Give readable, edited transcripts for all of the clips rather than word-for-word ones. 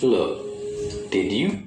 Look, did you?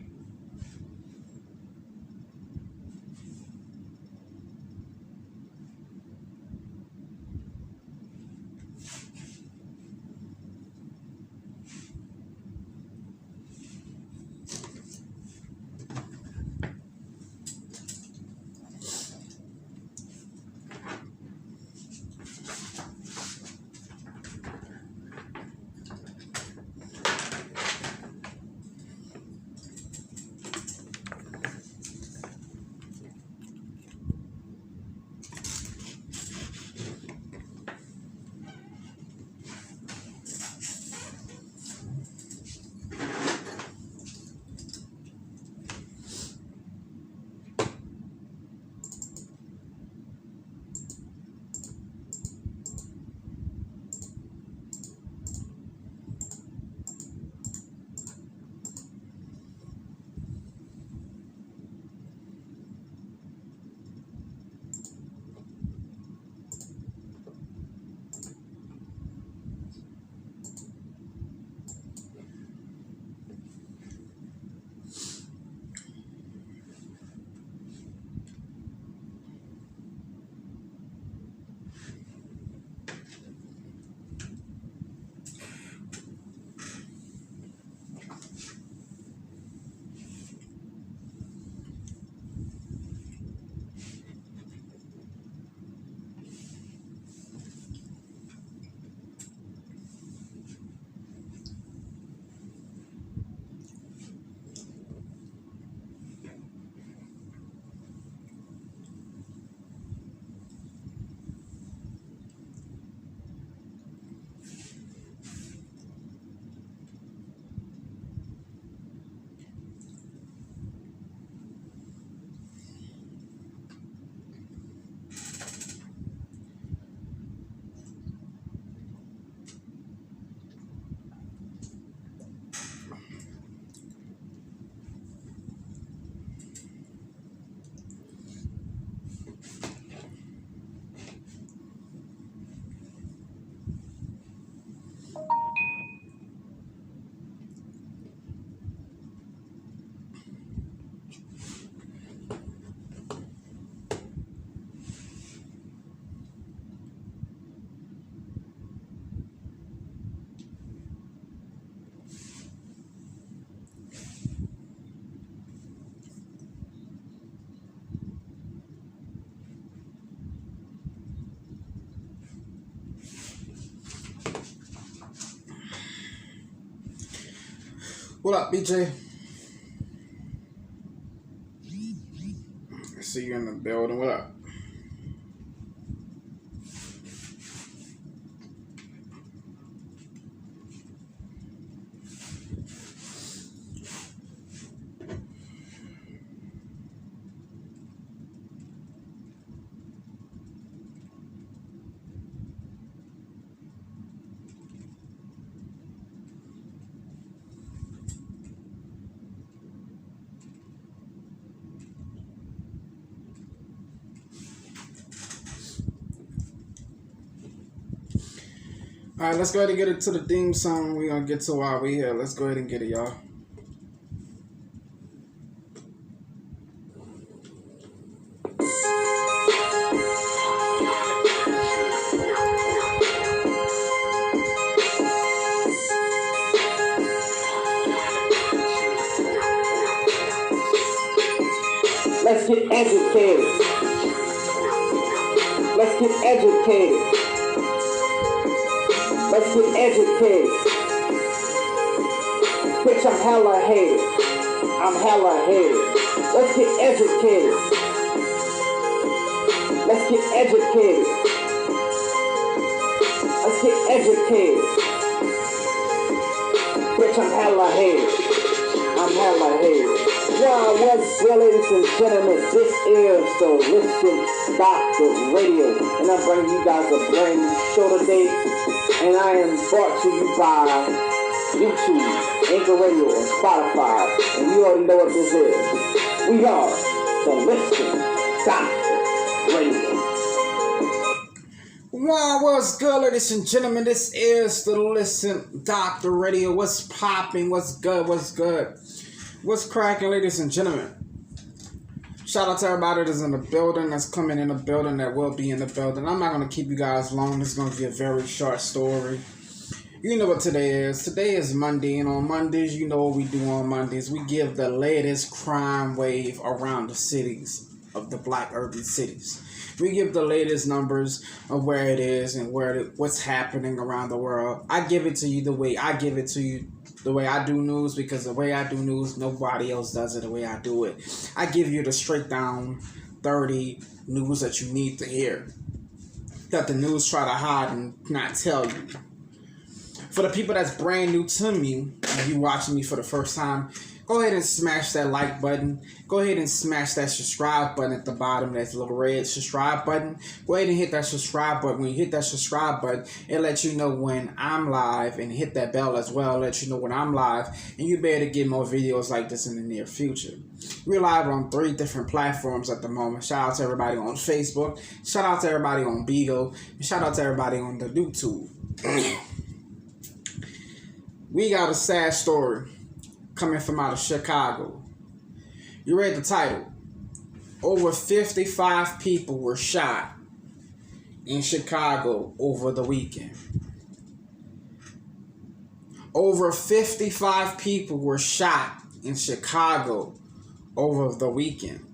What up, BJ? I see you in the building. What up? All right, let's go ahead and get it to the theme song. We're going to get to why we here. Let's go ahead and get it, y'all. Let's get educated. Let's get educated. Let's get educated. Bitch, I'm hella hated. I'm hella hated. Let's get educated. Let's get educated. Let's get educated. Bitch, I'm hella hated. I'm hella hated. Now, what's good, ladies and gentlemen? This is the Listen Doctor Radio, and I bring you guys a brand new show today. And I am brought to you by YouTube, Anchor Radio, and Spotify. And you already know what this is. We are the Listen Doctor Radio. Wow, what's good, ladies and gentlemen? This is the Listen Doctor Radio. What's popping? What's good? What's good? What's cracking, ladies and gentlemen? Shout out to everybody that's in the building, that's coming in the building, that will be in the building. I'm not going to keep you guys long. This is going to be a very short story. You know what today is. Today is Monday, and on Mondays, you know what we do on Mondays. We give the latest crime wave around the cities of the black urban cities. We give the latest numbers of where it is and what's happening around the world. I give it to you the way I give it to you, the way I do news, because the way I do news, nobody else does it the way I do it. I give you the straight down 30 news that you need to hear, that the news try to hide and not tell you. For the people that's brand new to me, if you watching me for the first time, go ahead and smash that like button. Go ahead and smash that subscribe button at the bottom, that little red subscribe button. Go ahead and hit that subscribe button. When you hit that subscribe button, it lets you know when I'm live, and hit that bell as well, let you know when I'm live, and you better get more videos like this in the near future. We're live on 3 different platforms at the moment. Shout out to everybody on Facebook. Shout out to everybody on Beagle. And shout out to everybody on the YouTube. We got a sad story coming from out of Chicago. You read the title. Over 55 people were shot in Chicago over the weekend. Over 55 people were shot in Chicago over the weekend.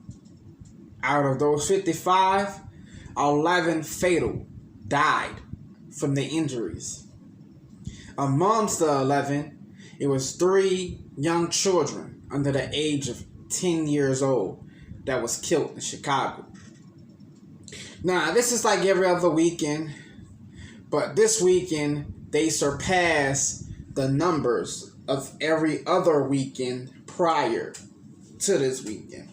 Out of those 55, 11 fatal died from the injuries. Amongst the 11, it was 3 young children under the age of 10 years old that was killed in Chicago. Now, this is like every other weekend, but this weekend they surpassed the numbers of every other weekend prior to this weekend.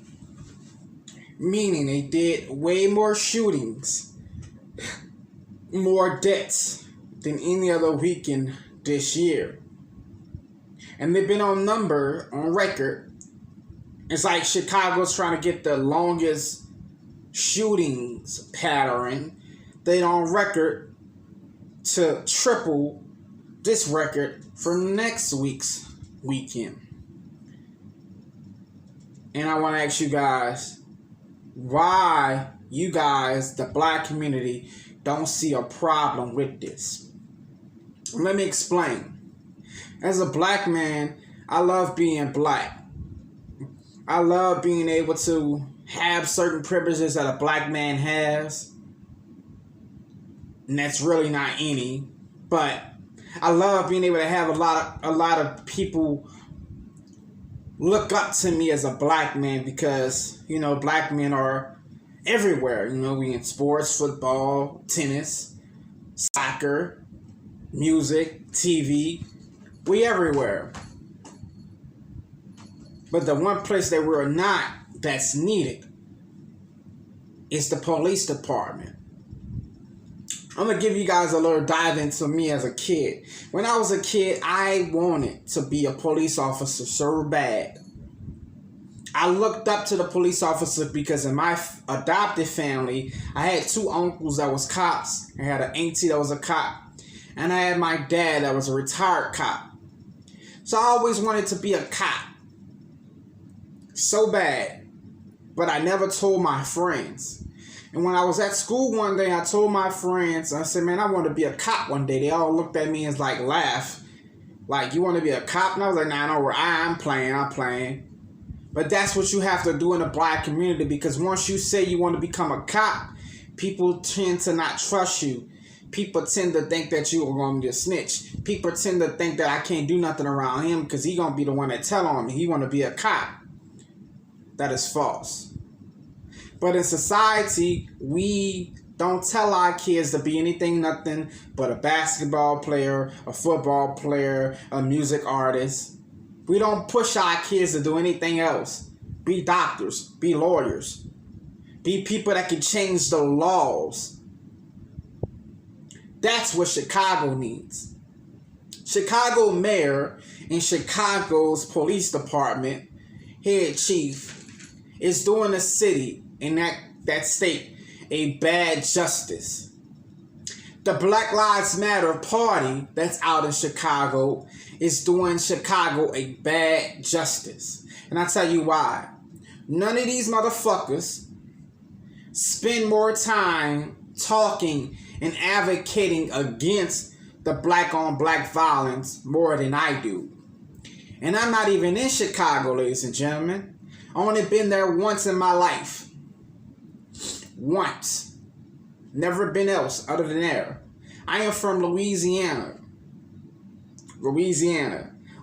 Meaning they did way more shootings, more deaths than any other weekend this year. And they've been on record. It's like Chicago's trying to get the longest shootings pattern. They on record to triple this record for next week's weekend. And I want to ask you guys, why you guys, the black community, don't see a problem with this? Let me explain. As a black man, I love being black. I love being able to have certain privileges that a black man has. And that's really not any. But I love being able to have a lot of people look up to me as a black man, because, you know, black men are everywhere. You know, we in sports, football, tennis, soccer, music, TV. We everywhere. But the one place that we're not, that's needed, is the police department. I'm going to give you guys a little dive into me as a kid. When I was a kid, I wanted to be a police officer so bad. I looked up to the police officer because in my adopted family, I had 2 uncles that was cops. I had an auntie that was a cop. And I had my dad that was a retired cop. So I always wanted to be a cop. So bad. But I never told my friends. And when I was at school one day, I told my friends, I said, man, I want to be a cop one day. They all looked at me and like laughed. Like, you want to be a cop? And I was like, nah, no, I'm playing. But that's what you have to do in the black community, because once you say you want to become a cop, people tend to not trust you. People tend to think that you are going to be a snitch. People tend to think that I can't do nothing around him because he's going to be the one that tell on me. He want to be a cop. That is false. But in society, we don't tell our kids to be anything, nothing but a basketball player, a football player, a music artist. We don't push our kids to do anything else. Be doctors, be lawyers, be people that can change the laws. That's what Chicago needs. Chicago mayor and Chicago's police department head chief is doing the city in that state a bad justice. The Black Lives Matter party that's out in Chicago is doing Chicago a bad justice. And I'll tell you why. None of these motherfuckers spend more time talking and advocating against the black on black violence more than I do. And I'm not even in Chicago, ladies and gentlemen. I only been there once in my life. Once. Never been else other than there. I am from Louisiana.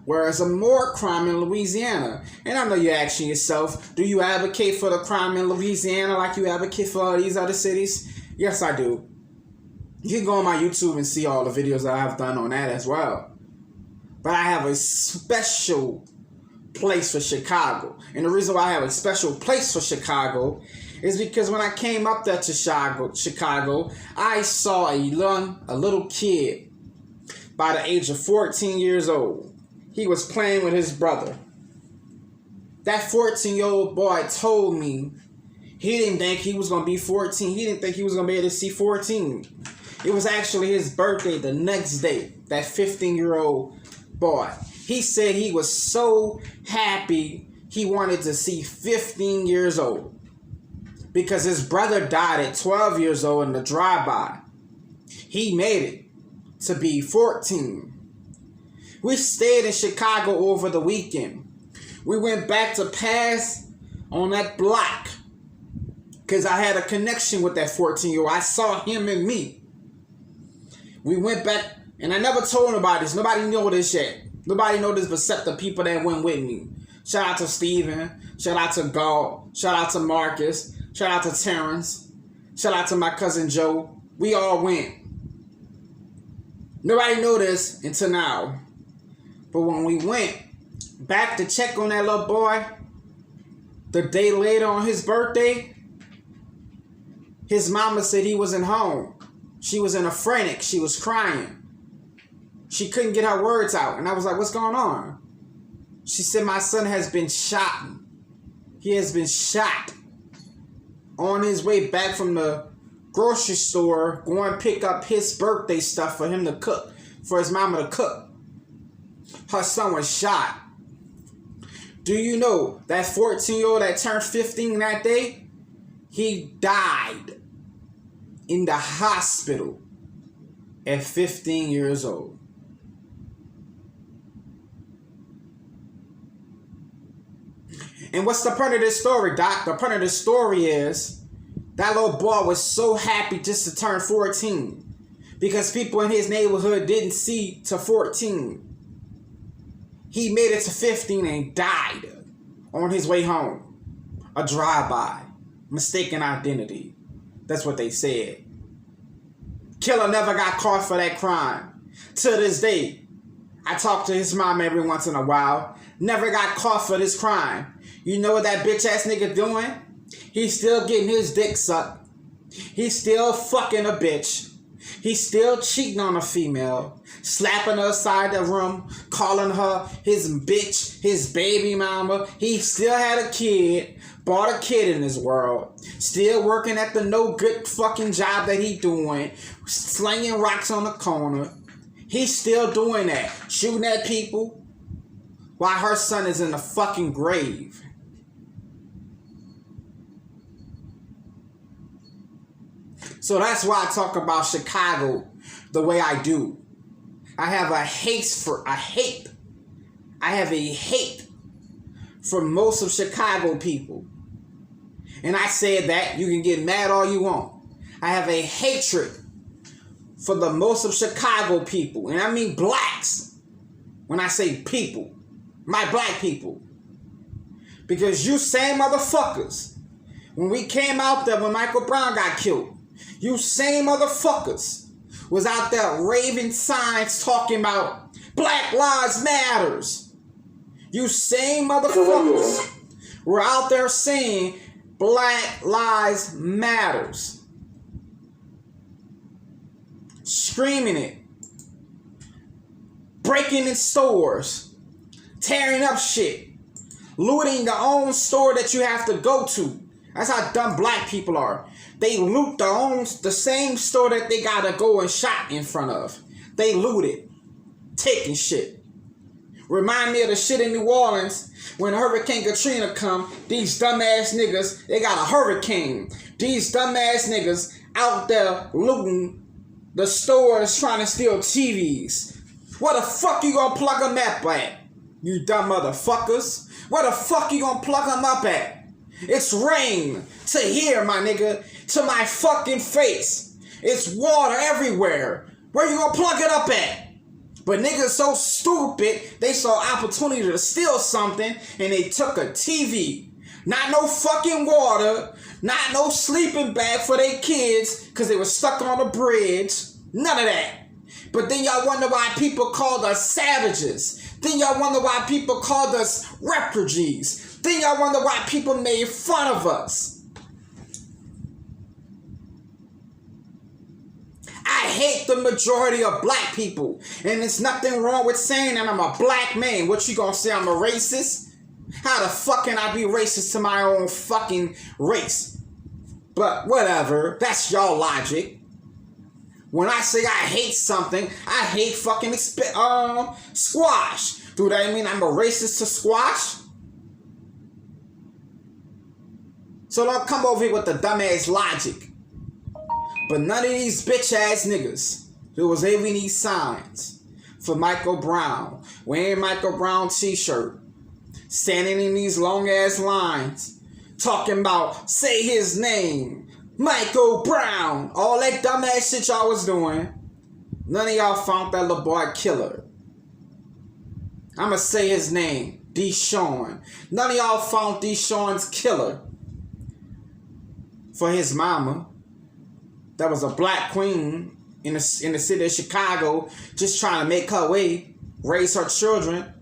Where there's more crime in Louisiana. And I know you're asking yourself, do you advocate for the crime in Louisiana like you advocate for these other cities? Yes, I do. You can go on my YouTube and see all the videos that I've done on that as well. But I have a special place for Chicago. And the reason why I have a special place for Chicago is because when I came up there to Chicago, I saw a little kid by the age of 14 years old. He was playing with his brother. That 14-year-old boy told me he didn't think he was going to be 14. He didn't think he was going to be able to see 14. It was actually his birthday the next day, that 15-year-old boy. He said he was so happy he wanted to see 15 years old. Because his brother died at 12 years old in the drive-by. He made it to be 14. We stayed in Chicago over the weekend. We went back to pass on that block. Because I had a connection with that 14-year-old. I saw him and me. We went back, and I never told nobody this. Nobody know this yet. Nobody know this except the people that went with me. Shout out to Steven. Shout out to Gaul. Shout out to Marcus. Shout out to Terrence. Shout out to my cousin Joe. We all went. Nobody knew this until now. But when we went back to check on that little boy, the day later on his birthday, his mama said he wasn't home. She was in a frantic. She was crying. She couldn't get her words out. And I was like, what's going on? She said, my son has been shot. He has been shot. On his way back from the grocery store, going to pick up his birthday stuff for him to cook, for his mama to cook. Her son was shot. Do you know that 14-year-old that turned 15 that day? He died in the hospital at 15 years old. And what's the point of this story, Doc? The point of the story is that little boy was so happy just to turn 14 because people in his neighborhood didn't see to 14. He made it to 15 and died on his way home. A drive-by. Mistaken identity. That's what they said. Killer never got caught for that crime. To this day, I talk to his mom every once in a while. Never got caught for this crime. You know what that bitch-ass nigga doing? He's still getting his dick sucked. He's still fucking a bitch. He's still cheating on a female. Slapping her aside the room. Calling her his bitch. His baby mama. He still had a kid. Bought a kid in this world. Still working at the no good fucking job that he doing. Slinging rocks on the corner. He's still doing that. Shooting at people. While her son is in the fucking grave. So that's why I talk about Chicago the way I do. I have a hate for most of Chicago people. And I said that, you can get mad all you want. I have a hatred for the most of Chicago people. And I mean blacks. When I say people. My black people. Because you same motherfuckers. When we came out there when Michael Brown got killed. You same motherfuckers was out there raving signs talking about Black Lives Matters. You same motherfuckers were out there saying Black Lives Matters. Screaming it. Breaking in stores. Tearing up shit. Looting the own store that you have to go to. That's how dumb black people are. They loot the same store that they gotta go and shot in front of. They looted, taking shit. Remind me of the shit in New Orleans when Hurricane Katrina come. These dumbass niggas, they got a hurricane. These dumbass niggas out there looting the stores trying to steal TVs. Where the fuck you gonna plug them up at? You dumb motherfuckers. Where the fuck you gonna plug them up at? It's rain to here, my nigga. To my fucking face. It's water everywhere. Where you gonna plug it up at? But niggas so stupid, they saw opportunity to steal something and they took a TV. Not no fucking water, not no sleeping bag for their kids because they were stuck on the bridge. None of that. But then y'all wonder why people called us savages. Then y'all wonder why people called us refugees. Then y'all wonder why people made fun of us. I hate the majority of black people. And there's nothing wrong with saying that I'm a black man. What you gonna say, I'm a racist? How the fuck can I be racist to my own fucking race? But whatever, that's y'all logic. When I say I hate something, I hate fucking squash. Do that mean I'm a racist to squash? So don't come over here with the dumbass logic. But none of these bitch ass niggas who was having these signs for Michael Brown, wearing Michael Brown t-shirt, standing in these long ass lines, talking about say his name, Michael Brown, all that dumbass shit y'all was doing. None of y'all found that little boy killer. I'ma say his name, Deshaun. None of y'all found Deshaun's killer for his mama. That was a black queen in the city of Chicago, just trying to make her way, raise her children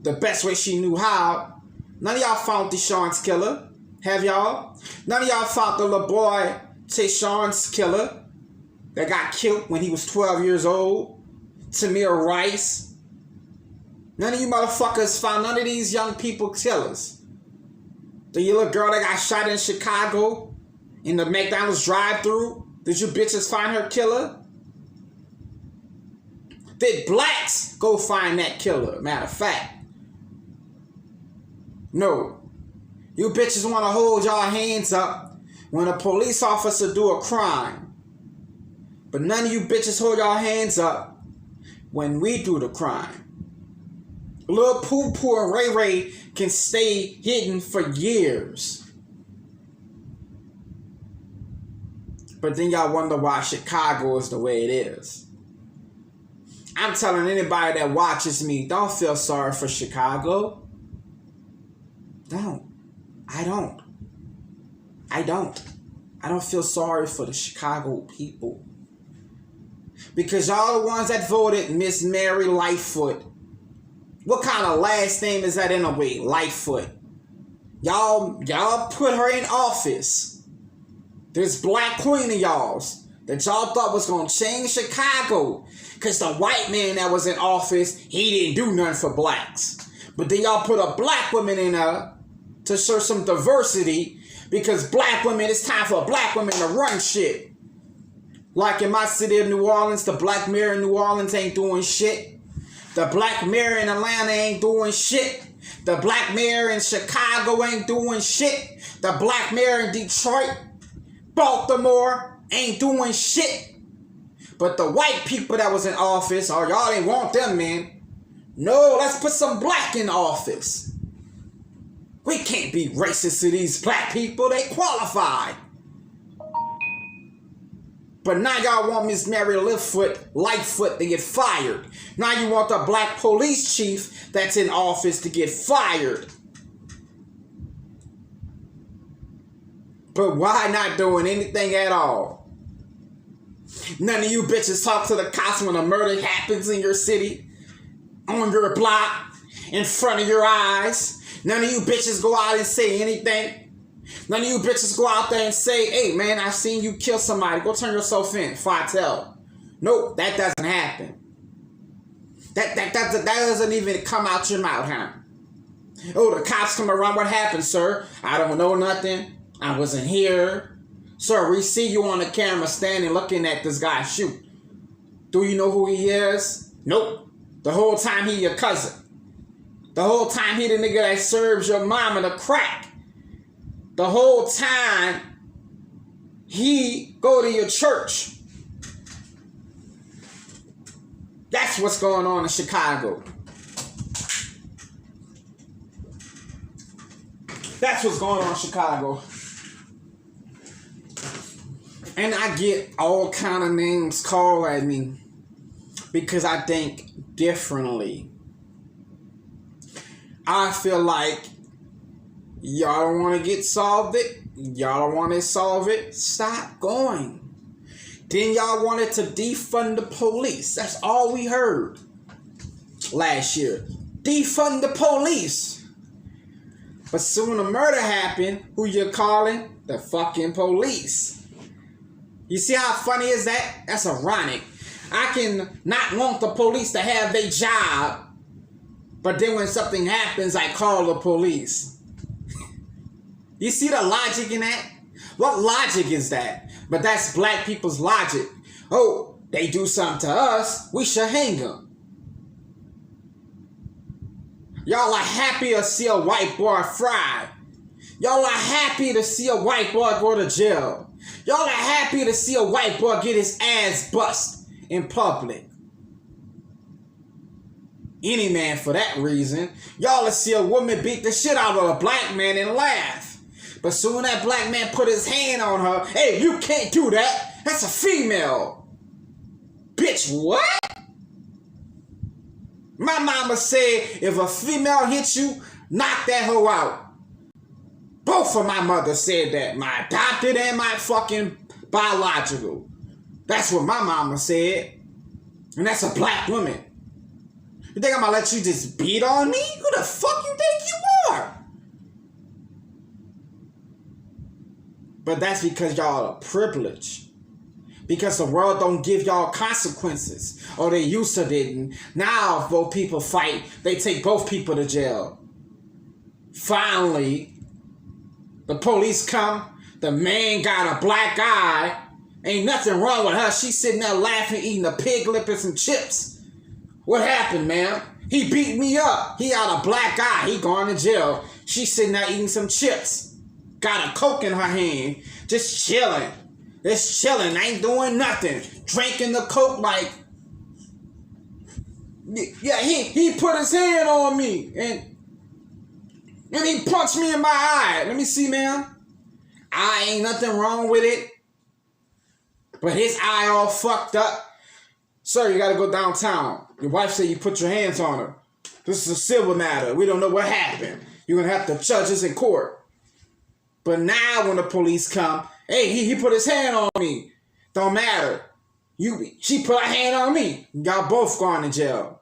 the best way she knew how. None of y'all found Deshaun's killer. Have y'all? None of y'all found the little boy Tayshaun's killer that got killed when he was 12 years old. Tamir Rice. None of you motherfuckers found none of these young people killers. The little girl that got shot in Chicago in the McDonald's drive-thru, did you bitches find her killer? Did blacks go find that killer? Matter of fact. No. You bitches want to hold y'all hands up when a police officer do a crime. But none of you bitches hold y'all hands up when we do the crime. Lil Poo Poo and Ray Ray can stay hidden for years. But then y'all wonder why Chicago is the way it is. I'm telling anybody that watches me, don't feel sorry for Chicago. Don't. I don't. I don't feel sorry for the Chicago people. Because y'all the ones that voted Miss Mary Lightfoot. What kind of last name is that anyway? Lightfoot. Y'all put her in office. This black queen of y'all's that y'all thought was going to change Chicago. Because the white man that was in office, he didn't do nothing for blacks. But then y'all put a black woman in there to show some diversity. Because black women, it's time for black women to run shit. Like in my city of New Orleans, the black mayor in New Orleans ain't doing shit. The black mayor in Atlanta ain't doing shit. The black mayor in Chicago ain't doing shit. The black mayor in Detroit, Baltimore ain't doing shit. But the white people that was in office, oh, y'all ain't want them, man. No, let's put some black in office. We can't be racist to these black people. They qualified. But now y'all want Miss Mary Lightfoot to get fired. Now you want the black police chief that's in office to get fired. But why not doing anything at all? None of you bitches talk to the cops when a murder happens in your city, on your block, in front of your eyes. None of you bitches go out and say anything. None of you bitches go out there and say, hey man, I seen you kill somebody. Go turn yourself in before I tell. Nope, that doesn't happen. That doesn't even come out your mouth, huh? Oh, the cops come around. What happened, sir? I don't know nothing. I wasn't here. Sir, we see you on the camera standing looking at this guy shoot. Do you know who he is? Nope. The whole time he your cousin. The whole time he the nigga that serves your mama the crack. The whole time he go to your church. That's what's going on in Chicago. That's what's going on in Chicago. And I get all kind of names called at me because I think differently. I feel like y'all don't want to get solved it. Y'all don't want to solve it. Stop going. Then y'all wanted to defund the police. That's all we heard last year. Defund the police. But soon a murder happened. Who you calling? The fucking police. You see how funny is that? That's ironic. I can not want the police to have their job, but then when something happens, I call the police. You see the logic in that? What logic is that? But that's black people's logic. Oh, they do something to us, we should hang them. Y'all are happy to see a white boy fry. Y'all are happy to see a white boy go to jail. Y'all are happy to see a white boy get his ass bust in public. Any man for that reason. Y'all will see a woman beat the shit out of a black man and laugh. But soon that black man put his hand on her. Hey, you can't do that. That's a female. Bitch, what? My mama said if a female hits you, knock that hoe out. Both of my mothers said that. My adopted and my fucking biological. That's what my mama said. And that's a black woman. You think I'm gonna let you just beat on me? Who the fuck you think you are? But that's because y'all are privileged. Because the world don't give y'all consequences. Or they used to didn't. Now if both people fight, they take both people to jail. Finally, the police come. The man got a black eye. Ain't nothing wrong with her. She's sitting there laughing, eating a pig lip and some chips. What happened, ma'am? He beat me up. He got a black eye. He going to jail. She's sitting there eating some chips. Got a Coke in her hand. Just chilling. Just chilling. Ain't doing nothing. Drinking the Coke like... Yeah, he put his hand on me. And he punched me in my eye. Let me see, ma'am. Eye ain't nothing wrong with it. But his eye all fucked up. Sir, you gotta go downtown. Your wife said you put your hands on her. This is a civil matter. We don't know what happened. You're gonna have to judge this in court. But now when the police come, hey, he put his hand on me. Don't matter. She put her hand on me. Y'all both going to jail.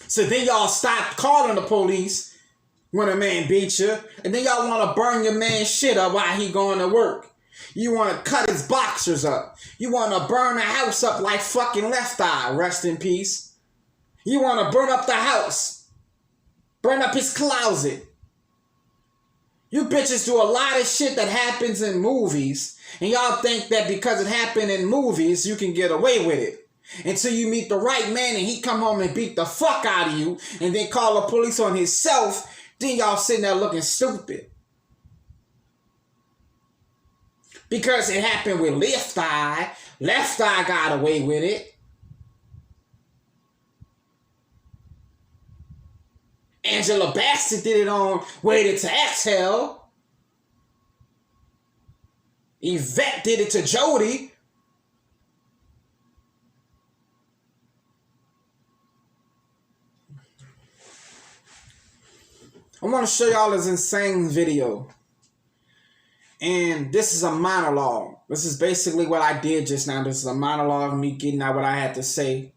So then y'all stop calling the police when a man beats you. And then y'all want to burn your man's shit up while he going to work. You want to cut his boxers up. You want to burn the house up like fucking Left Eye. Rest in peace. You want to burn up the house. Burn up his closet. You bitches do a lot of shit that happens in movies. And y'all think that because it happened in movies, you can get away with it. Until you meet the right man and he come home and beat the fuck out of you. And then call the police on himself. Then y'all sitting there looking stupid. Because it happened with Left Eye. Left Eye got away with it. Angela Bassett did it on Waited to Exhale. Yvette did it to Jodie. I want to show y'all this insane video. And this is a monologue. This is basically what I did just now. This is a monologue of me getting out what I had to say.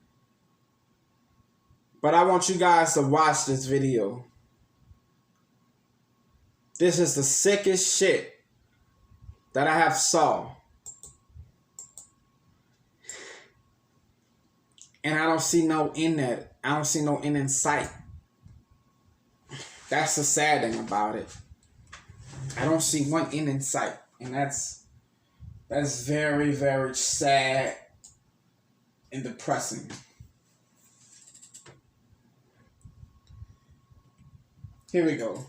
But I want you guys to watch this video. This is the sickest shit that I have saw. And I don't see no end at. I don't see no end in sight. That's the sad thing about it. I don't see one end in sight, and that's very, very sad and depressing. Here we go.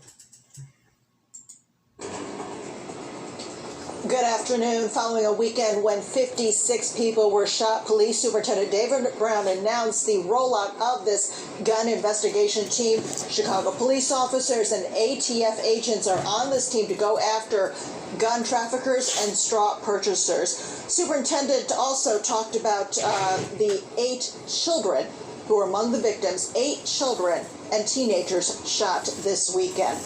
Good afternoon. Following a weekend when 56 people were shot, Police Superintendent David Brown announced the rollout of this gun investigation team. Chicago police officers and ATF agents are on this team to go after gun traffickers and straw purchasers. Superintendent also talked about the 8 children who were among the victims, 8 children and teenagers shot this weekend.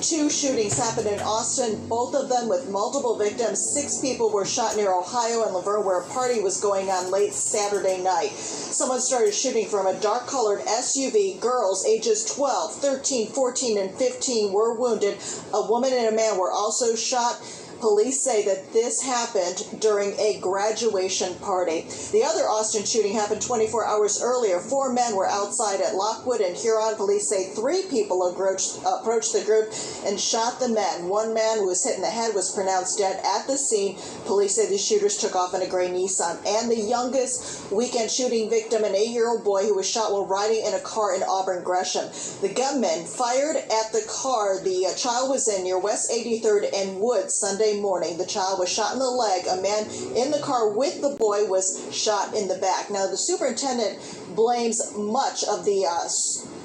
2 shootings happened in Austin, both of them with multiple victims. 6 people were shot near Ohio and Laverne, where a party was going on late Saturday night. Someone started shooting from a dark-colored SUV. Girls ages 12, 13, 14, and 15 were wounded. A woman and a man were also shot. Police say that this happened during a graduation party. The other Austin shooting happened 24 hours earlier. 4 men were outside at Lockwood and Huron. Police say 3 people approached the group and shot the men. 1 man who was hit in the head was pronounced dead at the scene. Police say the shooters took off in a gray Nissan. And the youngest weekend shooting victim, an 8-year-old boy who was shot while riding in a car in Auburn Gresham. The gunman fired at the car the child was in near West 83rd and Wood Sunday morning. The child was shot in the leg. A man in the car with the boy was shot in the back. Now, the superintendent blames much of the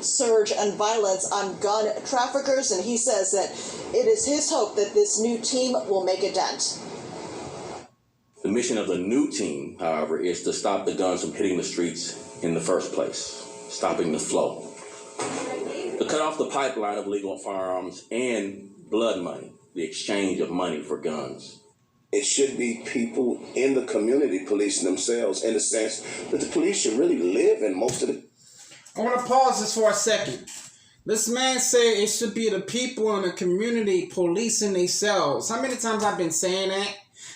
surge and violence on gun traffickers, and he says that it is his hope that this new team will make a dent. The mission of the new team, however, is to stop the guns from hitting the streets in the first place, stopping the flow. To cut off the pipeline of legal firearms and blood money, the exchange of money for guns. It should be people in the community policing themselves, in the sense that the police should really live in most of the... I want to pause this for a second. This man said it should be the people in the community policing themselves. How many times I've been saying that?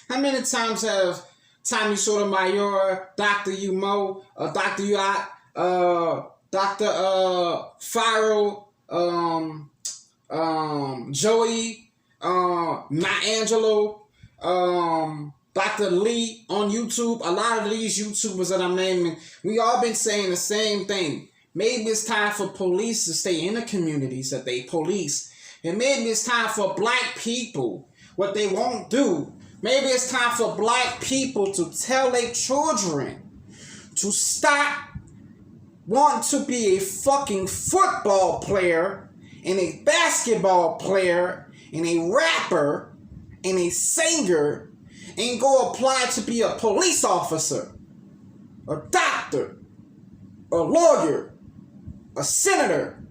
How many times have Tommy Sotomayor, Dr. Umo, Dr. Yacht, Dr. Farrell, Joey, Matt Angelo, Dr. Lee on YouTube, a lot of these YouTubers that I'm naming, we all been saying the same thing. Maybe it's time for police to stay in the communities that they police. And maybe it's time for black people what they won't do. Maybe it's time for black people to tell their children to stop wanting to be a fucking football player and a basketball player and a rapper and a singer and go apply to be a police officer, a doctor, a lawyer, a senator,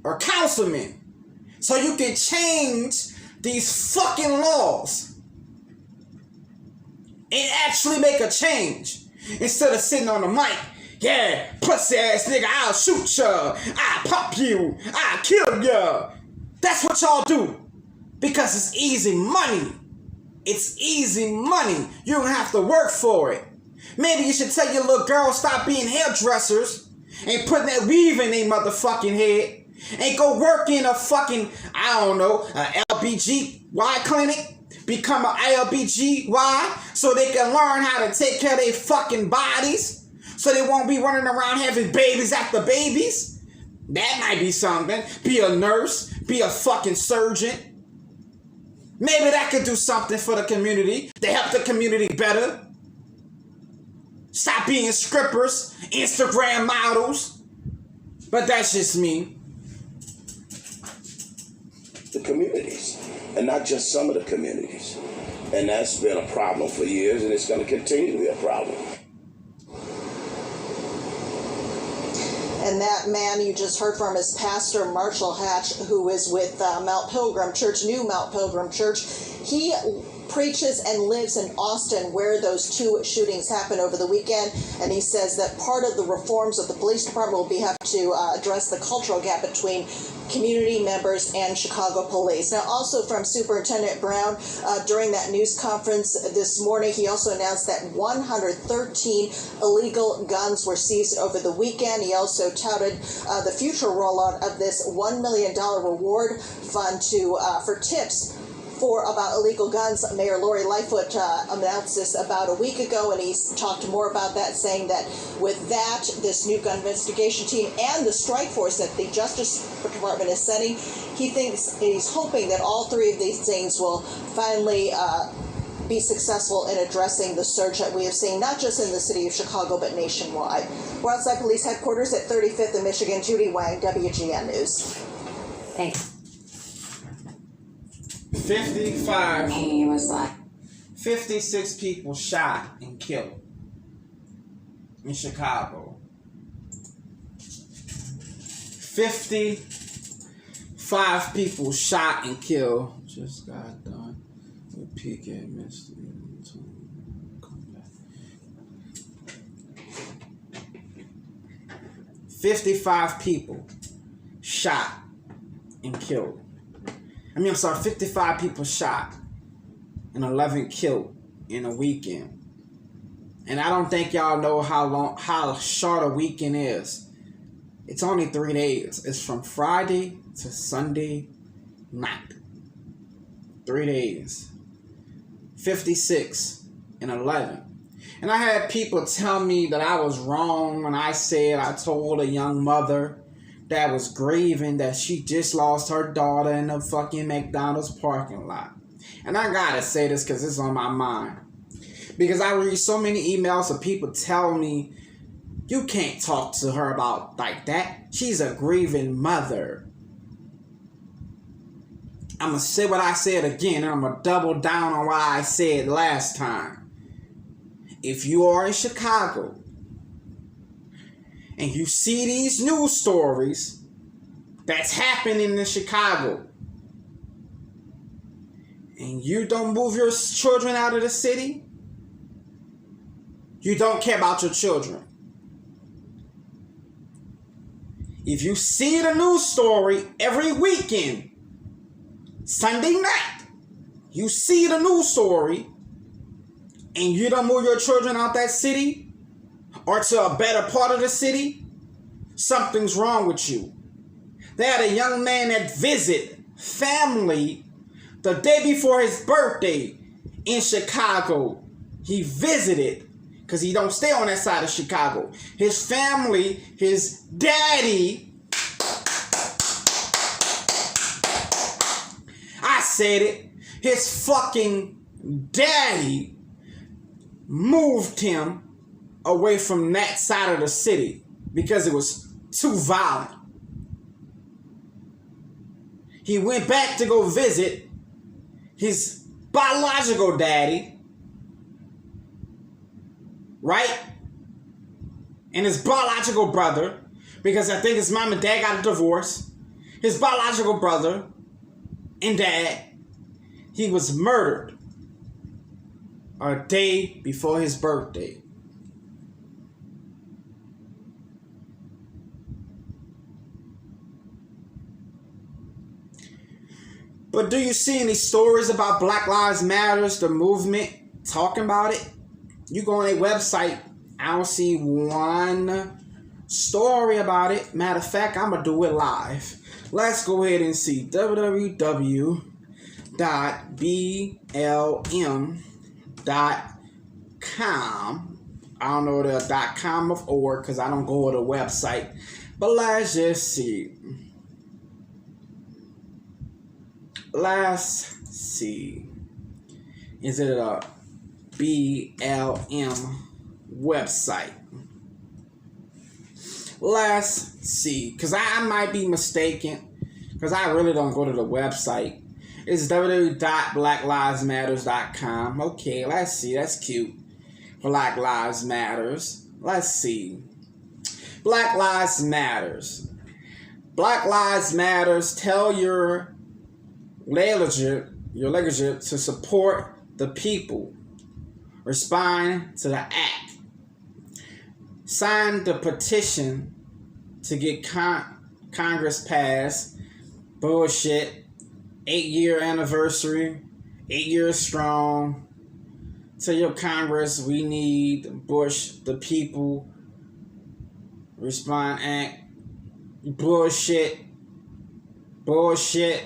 or councilman, so you can change these fucking laws and actually make a change instead of sitting on the mic. Yeah, pussy ass nigga, I'll shoot ya, I'll pop you, I'll kill ya. That's what y'all do. Because it's easy money. It's easy money. You don't have to work for it. Maybe you should tell your little girl stop being hairdressers and putting that weave in their motherfucking head and go work in a fucking, I don't know, a LBGY clinic. Become an LBGY so they can learn how to take care of their fucking bodies. So they won't be running around having babies after babies. That might be something. Be a nurse. Be a fucking surgeon. Maybe that could do something for the community. To help the community better. Stop being strippers. Instagram models. But that's just me. The communities. And not just some of the communities. And that's been a problem for years, and it's going to continue to be a problem. And that man you just heard from is Pastor Marshall Hatch, who is with Mount Pilgrim Church, New Mount Pilgrim Church. He preaches and lives in Austin, where those 2 shootings happened over the weekend. And he says that part of the reforms of the police department will have to address the cultural gap between community members and Chicago police. Now, also from Superintendent Brown, during that news conference this morning, he also announced that 113 illegal guns were seized over the weekend. He also touted the future rollout of this $1 million reward fund for tips about illegal guns. Mayor Lori Lightfoot announced this about a week ago, and he's talked more about that, saying that with that, this new gun investigation team and the strike force that the Justice Department is sending, he's hoping that all three of these things will finally be successful in addressing the surge that we have seen, not just in the city of Chicago, but nationwide. We're outside police headquarters at 35th and Michigan. Judy Wang, WGN News. Thanks. 56 people shot and killed in Chicago. 55 people shot and killed. Just got done with PK Misty. 55 people shot and killed. 55 people shot and 11 killed in a weekend. And I don't think y'all know how short a weekend is. It's only 3 days. It's from Friday to Sunday night. 3 days. 56 and 11. And I had people tell me that I was wrong when I told a young mother that was grieving that she just lost her daughter in the fucking McDonald's parking lot. And I gotta say this because it's on my mind. Because I read so many emails of people telling me, you can't talk to her about like that. She's a grieving mother. I'm going to say what I said again, and I'm going to double down on what I said last time. If you are in Chicago and you see these news stories that's happening in Chicago, and you don't move your children out of the city, you don't care about your children. If you see the news story every weekend, Sunday night, you see the news story, and you don't move your children out that city or to a better part of the city, something's wrong with you. They had a young man that visited family the day before his birthday in Chicago. He visited because he don't stay on that side of Chicago. His family, his daddy, I said it, his fucking daddy moved him away from that side of the city because it was too violent. He went back to go visit his biological daddy, right? And his biological brother, because I think his mom and dad got a divorce. His biological brother and dad, he was murdered a day before his birthday. But do you see any stories about Black Lives Matters, the movement, talking about it? You go on their website, I don't see one story about it. Matter of fact, I'm going to do it live. Let's go ahead and see www.blm.com. I don't know the .com of org because I don't go to the website. But let's just see. Let's see. Is it a BLM website? Let's see. Because I might be mistaken. Because I really don't go to the website. It's www.blacklivesmatters.com. Okay, let's see. That's cute. Black Lives Matters. Let's see. Black Lives Matters. Black Lives Matters. Tell your leadership to support the people. Respond to the act. Sign the petition to get Congress passed. Bullshit. 8-year anniversary. 8 years strong. Tell your Congress we need Bush, the people. Respond, act. Bullshit. Bullshit.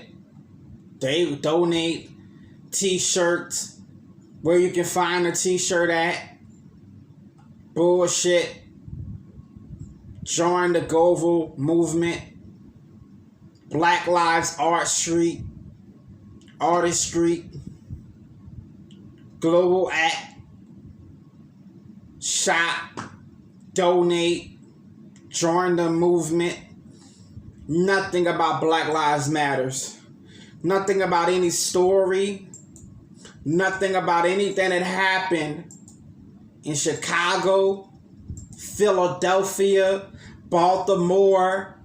They donate t-shirts, where you can find a t-shirt at. Bullshit. Join the Govel movement. Black Lives Artistry. Global Act. Shop. Donate. Join the movement. Nothing about Black Lives Matters. Nothing about any story. Nothing about anything that happened in Chicago, Philadelphia, Baltimore,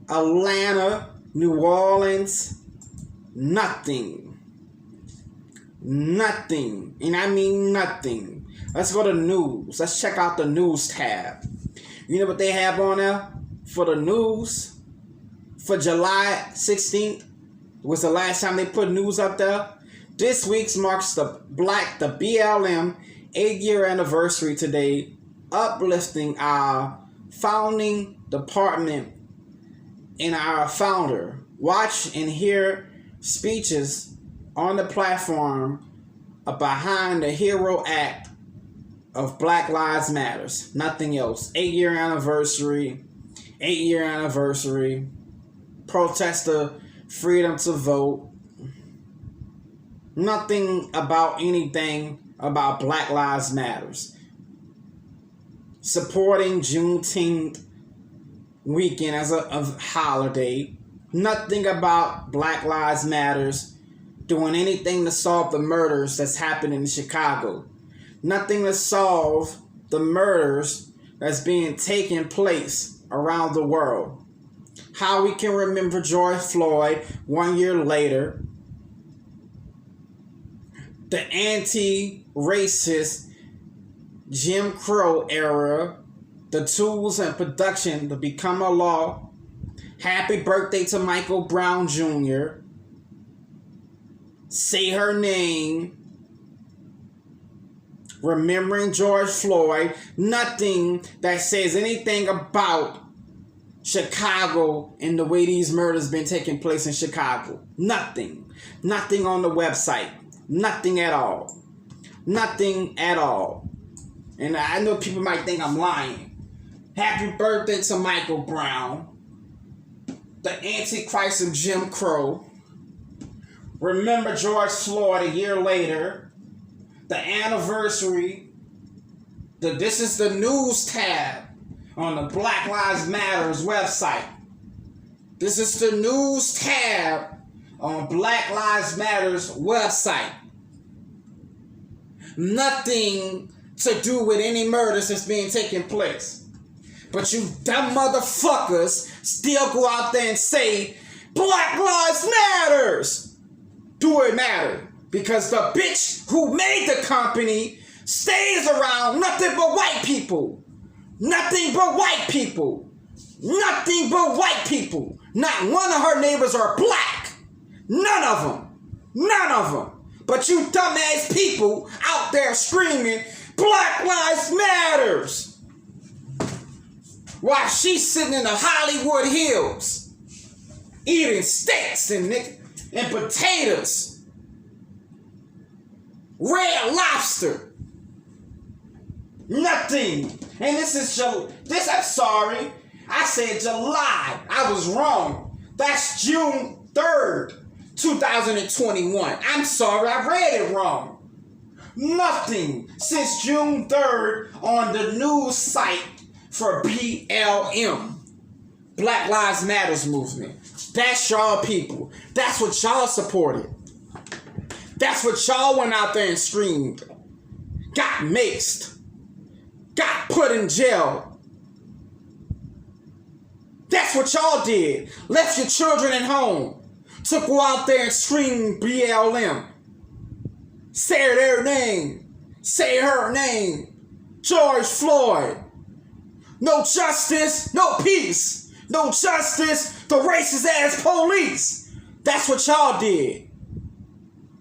Atlanta, New Orleans. Nothing. Nothing. And I mean nothing. Let's go to news. Let's check out the news tab. You know what they have on there for the news? For July 16th was the last time they put news up there. This week's marks the BLM 8-year anniversary today, uplifting our founding department and our founder. Watch and hear speeches on the platform behind the hero act of Black Lives Matters. Nothing else. 8-year anniversary. 8-year anniversary. Protest the freedom to vote. Nothing about anything about Black Lives Matters. Supporting Juneteenth weekend as a holiday. Nothing about Black Lives Matters doing anything to solve the murders that's happening in Chicago. Nothing to solve the murders that's being taken place around the world. How we can remember George Floyd 1 year later. The anti-racist Jim Crow era. The tools and production to become a law. Happy birthday to Michael Brown Jr. Say her name. Remembering George Floyd. Nothing that says anything about Chicago and the way these murders been taking place in Chicago. Nothing. Nothing on the website. Nothing at all. Nothing at all. And I know people might think I'm lying. Happy birthday to Michael Brown. The Antichrist of Jim Crow. Remember George Floyd a year later. The anniversary. This is the news tab on the Black Lives Matters website. This is the news tab on Black Lives Matters website. Nothing to do with any murders that's being taken place. But you dumb motherfuckers still go out there and say, Black Lives Matters. Do it matter? Because the bitch who made the company stays around nothing but white people. Nothing but white people. Nothing but white people. Not one of her neighbors are black. None of them. None of them. But you dumbass people out there screaming, Black Lives Matters. While she's sitting in the Hollywood Hills, eating steaks and potatoes. Red Lobster. Nothing. And I'm sorry. I said July. I was wrong. That's June 3rd, 2021. I'm sorry, I read it wrong. Nothing since June 3rd on the news site for BLM. Black Lives Matters movement. That's y'all people. That's what y'all supported. That's what y'all went out there and streamed. Got maced. Got put in jail. That's what y'all did. Left your children at home to go out there and stream BLM. Say their name. Say her name. George Floyd. No justice, no peace. No justice, the racist ass police. That's what y'all did.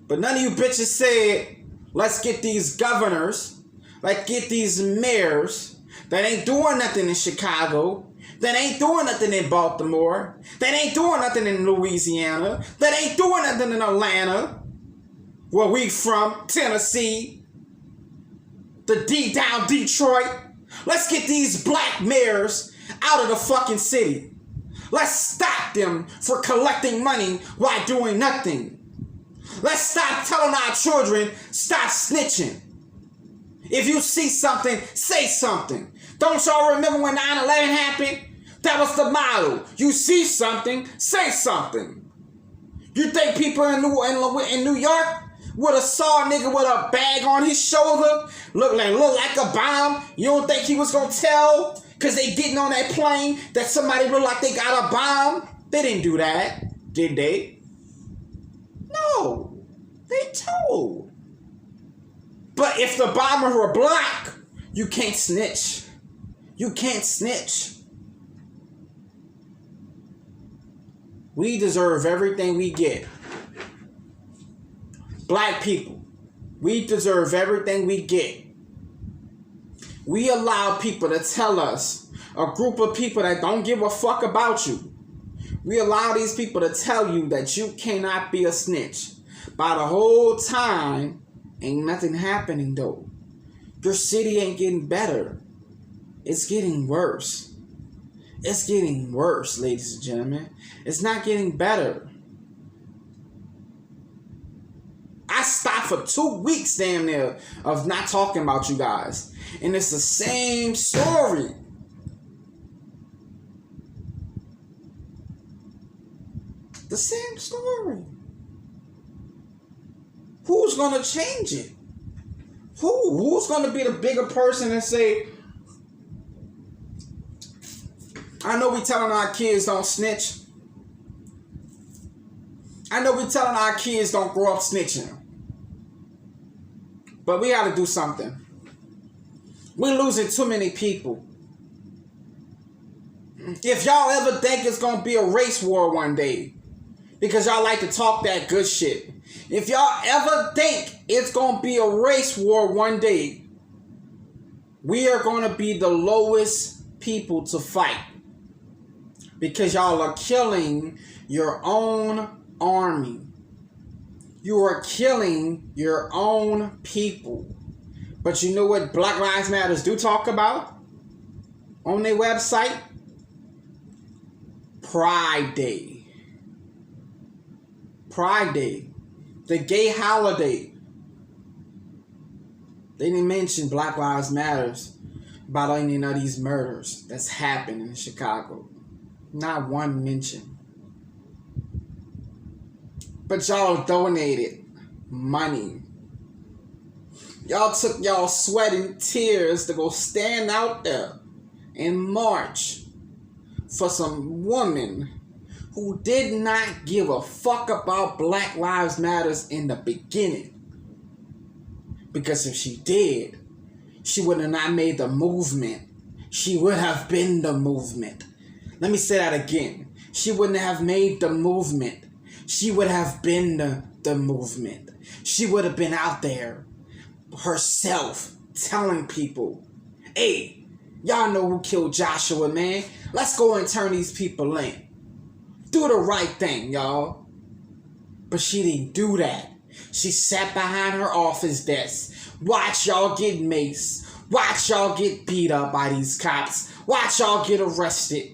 But none of you bitches said, let's get these governors, let's get these mayors that ain't doing nothing in Chicago, that ain't doing nothing in Baltimore, that ain't doing nothing in Louisiana, that ain't doing nothing in Atlanta. Where we from, Tennessee, the D down Detroit. Let's get these black mayors out of the fucking city. Let's stop them for collecting money while doing nothing. Let's stop telling our children, stop snitching. If you see something, say something. Don't y'all remember when 9/11 happened? That was the motto. You see something, say something. You think people in New York would have saw a nigga with a bag on his shoulder, look like a bomb? You don't think he was gonna tell? Cause they getting on that plane that somebody looked like they got a bomb? They didn't do that, did they? No, they told. But if the bomber were black, you can't snitch. You can't snitch. We deserve everything we get. Black people, we deserve everything we get. We allow people to tell us, a group of people that don't give a fuck about you. We allow these people to tell you that you cannot be a snitch. By the whole time, ain't nothing happening though. Your city ain't getting better. It's getting worse. It's getting worse, ladies and gentlemen. It's not getting better. I stopped for 2 weeks damn near of not talking about you guys. And it's the same story. The same story. Who's going to change it? Who's going to be the bigger person and say, I know we telling our kids don't snitch. I know we telling our kids don't grow up snitching. But we got to do something. We're losing too many people. If y'all ever think it's going to be a race war one day, because y'all like to talk that good shit. If y'all ever think it's going to be a race war one day, we are going to be the lowest people to fight. Because y'all are killing your own army. You are killing your own people. But you know what Black Lives Matter do talk about on their website? Pride Day. Pride Day. The gay holiday. They didn't mention Black Lives Matter about any of these murders that's happened in Chicago. Not one mention. But y'all donated money. Y'all took y'all sweat and tears to go stand out there and march for some woman who did not give a fuck about Black Lives Matters in the beginning. Because if she did, she would have not made the movement. She would have been the movement. Let me say that again. She wouldn't have made the movement. She would have been the movement. She would have been out there herself telling people, hey, y'all know who killed Joshua, man. Let's go and turn these people in. Do the right thing, y'all. But she didn't do that. She sat behind her office desk. Watch y'all get maced. Watch y'all get beat up by these cops. Watch y'all get arrested.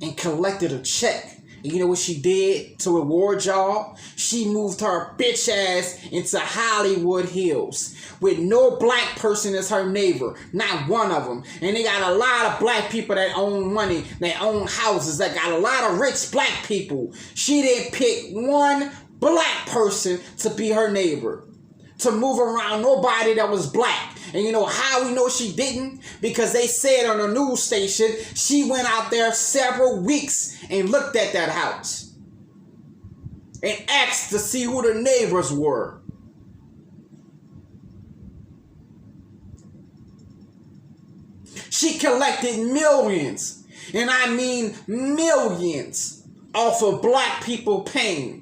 And collected a check. And you know what she did to reward y'all? She moved her bitch ass into Hollywood Hills with no black person as her neighbor. Not one of them. And they got a lot of black people that own money, that own houses, that got a lot of rich black people. She didn't pick one black person to be her neighbor, to move around nobody that was black. And you know how we know she didn't? Because they said on a news station, she went out there several weeks and looked at that house and asked to see who the neighbors were. She collected millions, and I mean millions, off of black people pain.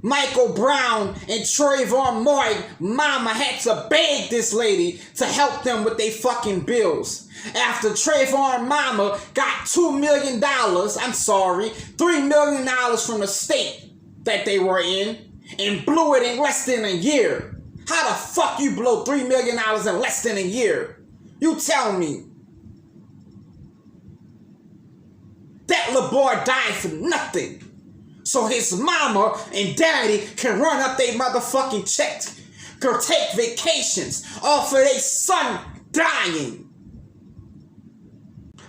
Michael Brown and Trayvon Martin mama had to beg this lady to help them with their fucking bills. After Trayvon mama got $2 million, $3 million from the state that they were in, and blew it in less than a year. How the fuck you blow $3 million in less than a year? You tell me. That little boy died for nothing. So his mama and daddy can run up their motherfucking checks, go take vacations off of their son dying.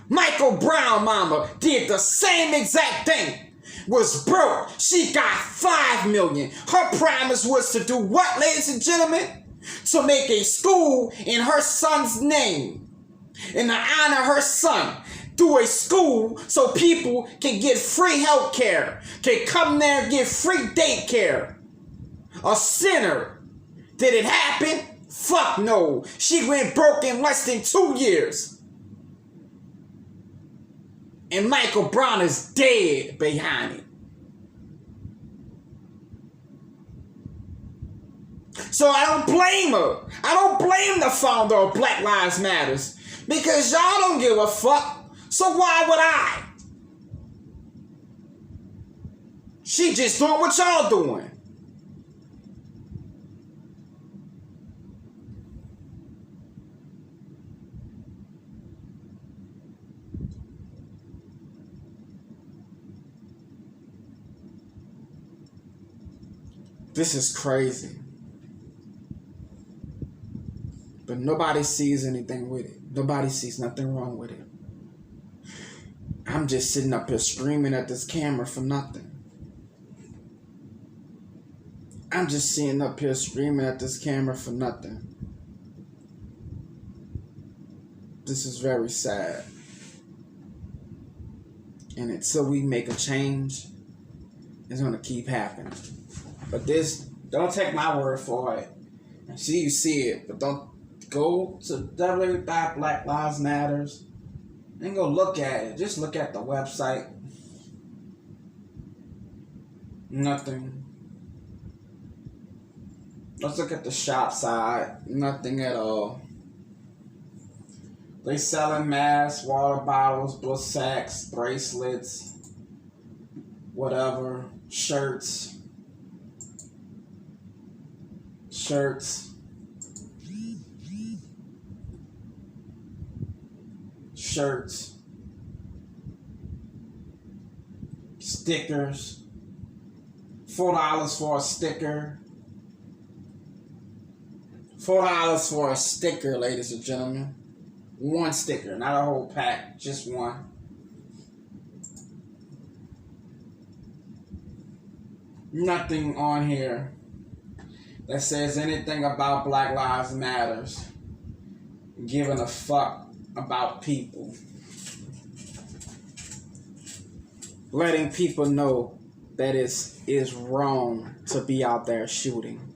Michael Brown mama did the same exact thing. Was broke. She got $5 million. Her promise was to do what, ladies and gentlemen? To make a school in her son's name. In the honor of her son. Do a school so people can get free health care. Can come there and get free daycare. A sinner. Did it happen? Fuck no. She went broke in less than 2 years. And Michael Brown is dead behind it. So I don't blame her. I don't blame the founder of Black Lives Matters. Because y'all don't give a fuck. So why would I? She just doing what y'all doing. This is crazy. But nobody sees anything with it. Nobody sees nothing wrong with it. I'm just sitting up here screaming at this camera for nothing. I'm just sitting up here screaming at this camera for nothing. This is very sad. And until we make a change, it's going to keep happening. But this, don't take my word for it. See, you see it, but don't go to Black Lives Matters and go look at it. Just look at the website. Nothing. Let's look at the shop side. Nothing at all. They selling masks, water bottles, blue sacks, bracelets, whatever, shirts. Shirts, stickers, $4 for a sticker, $4 for a sticker, ladies and gentlemen. One sticker, not a whole pack, just one. Nothing on here that says anything about Black Lives Matters, giving a fuck about people, letting people know that it's wrong to be out there shooting,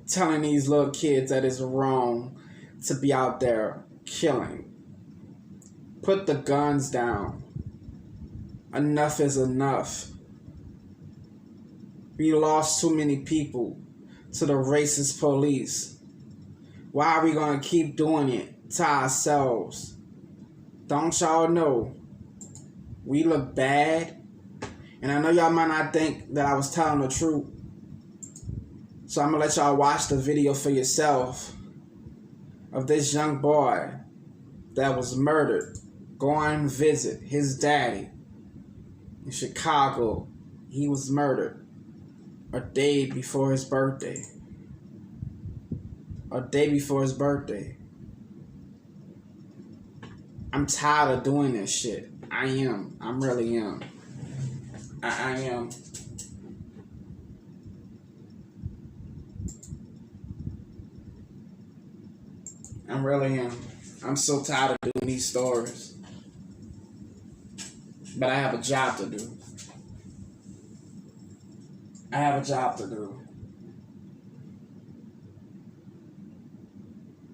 telling these little kids that it's wrong to be out there killing. Put the guns down. Enough is enough. We lost too many people to the racist police. Why are we going to keep doing it to ourselves? Don't y'all know we look bad? And I know y'all might not think that I was telling the truth. So I'm going to let y'all watch the video for yourself of this young boy that was murdered. Go and visit his daddy in Chicago. He was murdered a day before his birthday. A day before his birthday. I'm tired of doing this shit. I am. I really am. I am. I really am. I'm so tired of doing these stories. But I have a job to do. I have a job to do.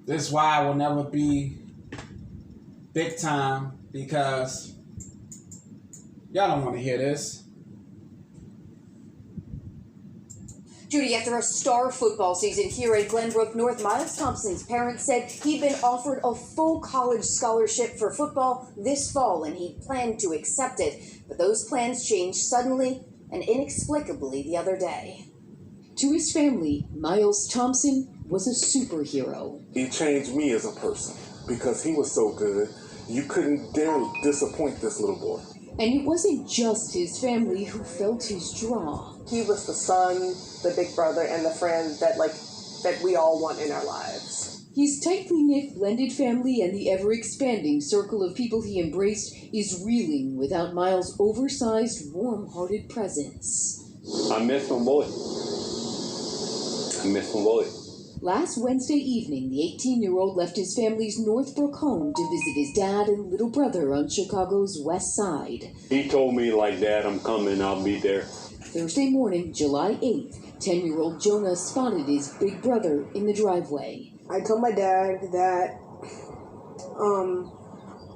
This is why I will never be big time, because y'all don't want to hear this. Judy, after a star football season here at Glenbrook North, Miles Thompson's parents said he'd been offered a full college scholarship for football this fall, and he planned to accept it. But those plans changed suddenly and inexplicably the other day. To his family, Miles Thompson was a superhero. He changed me as a person because he was so good. You couldn't dare disappoint this little boy. And it wasn't just his family who felt his draw. He was the son, the big brother, and the friend that we all want in our lives. His tightly knit blended family and the ever-expanding circle of people he embraced is reeling without Miles' oversized, warm-hearted presence. I miss my boy. I miss my boy. Last Wednesday evening, the 18-year-old left his family's Northbrook home to visit his dad and little brother on Chicago's West Side. He told me, like, Dad, I'm coming, I'll be there. Thursday morning, July 8th, 10-year-old Jonah spotted his big brother in the driveway. I told my dad that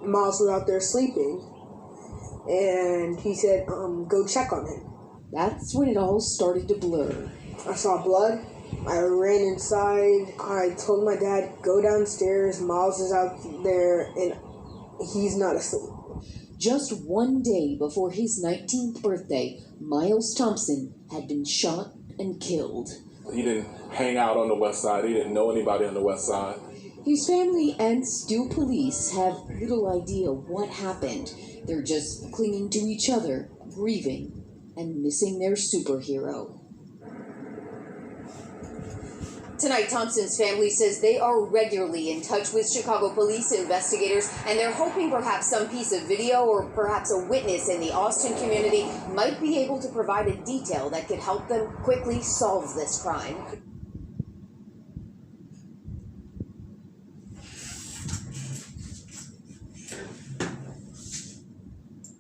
Miles was out there sleeping, and he said, go check on him. That's when it all started to blur. I saw blood. I ran inside. I told my dad, go downstairs. Miles is out there, and he's not asleep. Just one day before his 19th birthday, Miles Thompson had been shot and killed. He didn't hang out on the West Side. He didn't know anybody on the West Side. His family and still police have little idea what happened. They're just clinging to each other, grieving, and missing their superhero. Tonight, Thompson's family says they are regularly in touch with Chicago police investigators, and they're hoping perhaps some piece of video or perhaps a witness in the Austin community might be able to provide a detail that could help them quickly solve this crime.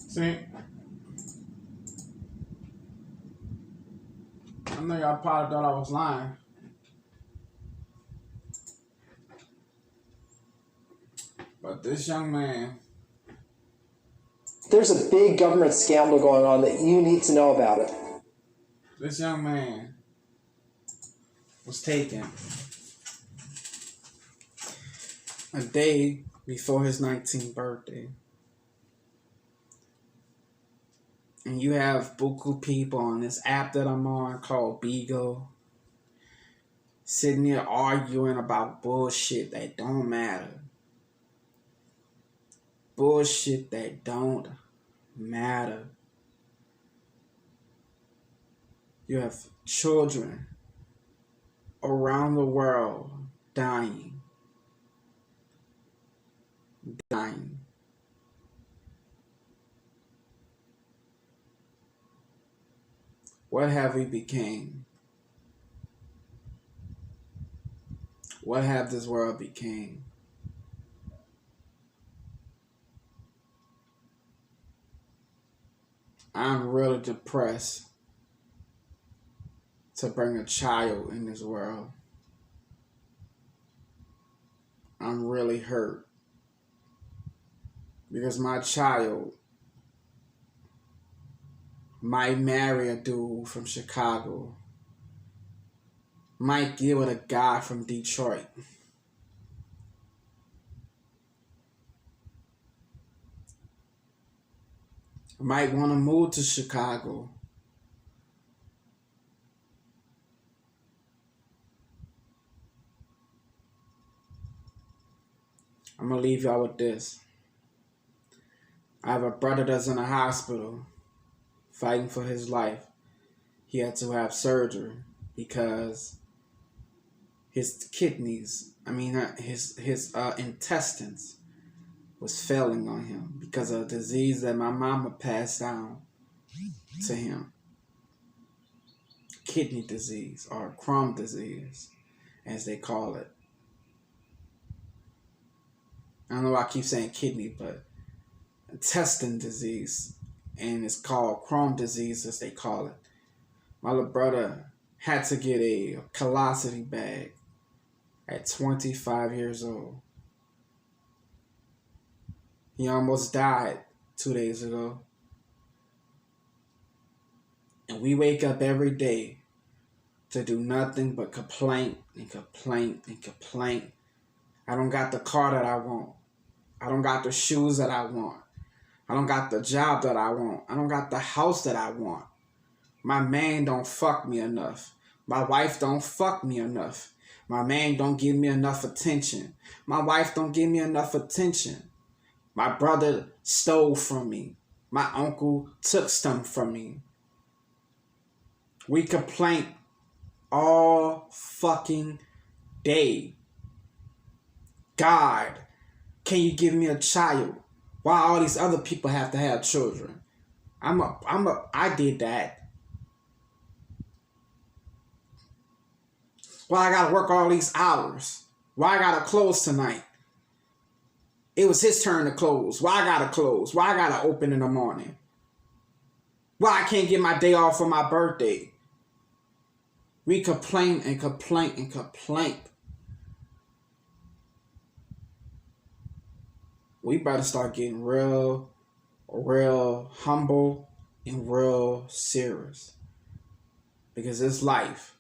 See? I know y'all probably thought I was lying. But this young man, there's a big government scandal going on that you need to know about it. This young man was taken a day before his 19th birthday. And you have buku people on this app that I'm on called Beagle sitting there arguing about bullshit that don't matter. Bullshit that don't matter. You have children around the world dying. What have we became? What have this world became? I'm really depressed to bring a child in this world. I'm really hurt because my child might marry a dude from Chicago, might get with a guy from Detroit. Might want to move to Chicago. I'm going to leave y'all with this. I have a brother that's in a hospital fighting for his life. He had to have surgery because his kidneys, his intestines was failing on him because of a disease that my mama passed down to him. Kidney disease, or Crohn's disease, as they call it. I don't know why I keep saying kidney, but intestine disease, and it's called Crohn's disease, as they call it. My little brother had to get a colostomy bag at 25 years old. He almost died 2 days ago. And we wake up every day to do nothing but complain and complain and complain. I don't got the car that I want. I don't got the shoes that I want. I don't got the job that I want. I don't got the house that I want. My man don't fuck me enough. My wife don't fuck me enough. My man don't give me enough attention. My wife don't give me enough attention. My brother stole from me. My uncle took stuff from me. We complain all fucking day. God, can you give me a child? Why all these other people have to have children? I did that. Why I gotta work all these hours? Why I gotta close tonight? It was his turn to close. Why I gotta close? Why I gotta open in the morning? Why I can't get my day off for my birthday? We complain and complain and complain. We better start getting real humble and real serious. Because it's life.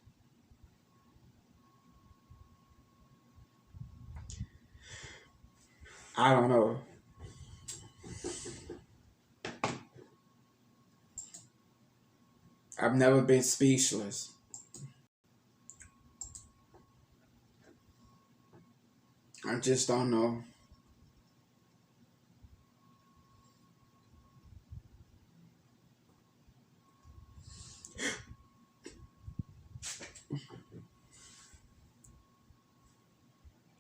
I don't know. I've never been speechless. I just don't know.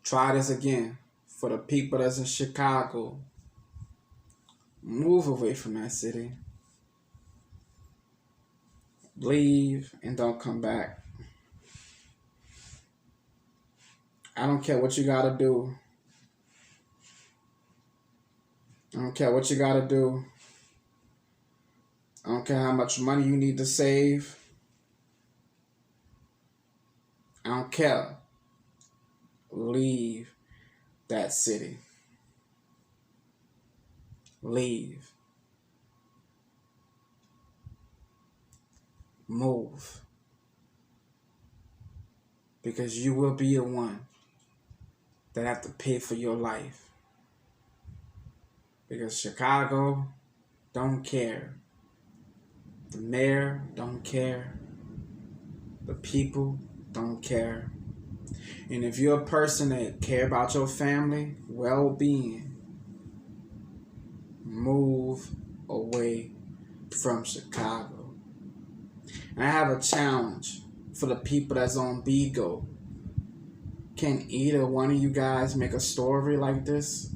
Try this again. For the people that's in Chicago, move away from that city. Leave and don't come back. I don't care what you gotta do. I don't care what you gotta do. I don't care how much money you need to save. I don't care. Leave that city. Leave. Move. Because you will be the one that have to pay for your life. Because Chicago don't care. The mayor don't care. The people don't care. And if you're a person that care about your family, well-being, move away from Chicago. And I have a challenge for the people that's on Bigo. Can either one of you guys make a story like this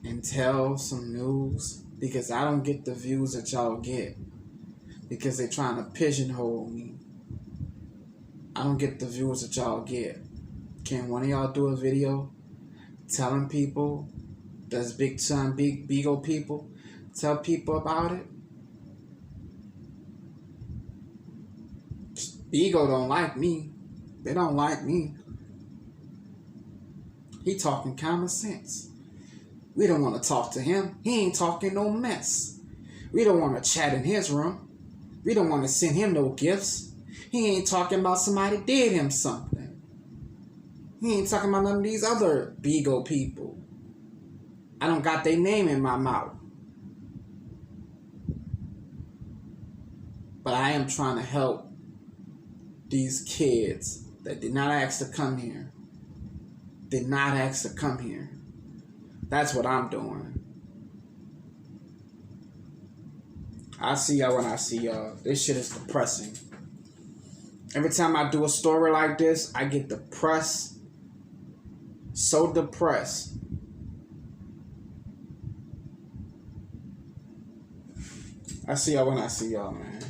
and tell some news? Because I don't get the views that y'all get. Because they're trying to pigeonhole me. I don't get the views that y'all get. Can one of y'all do a video telling people, that's big time, big Bigo people, tell people about it? Bigo don't like me. They don't like me. He talking common sense. We don't want to talk to him. He ain't talking no mess. We don't want to chat in his room. We don't want to send him no gifts. He ain't talking about somebody did him something. He ain't talking about none of these other Bigo people. I don't got their name in my mouth. But I am trying to help these kids that did not ask to come here. Did not ask to come here. That's what I'm doing. I see y'all when I see y'all. This shit is depressing. Every time I do a story like this, I get depressed. So depressed. I see y'all when I see y'all, man.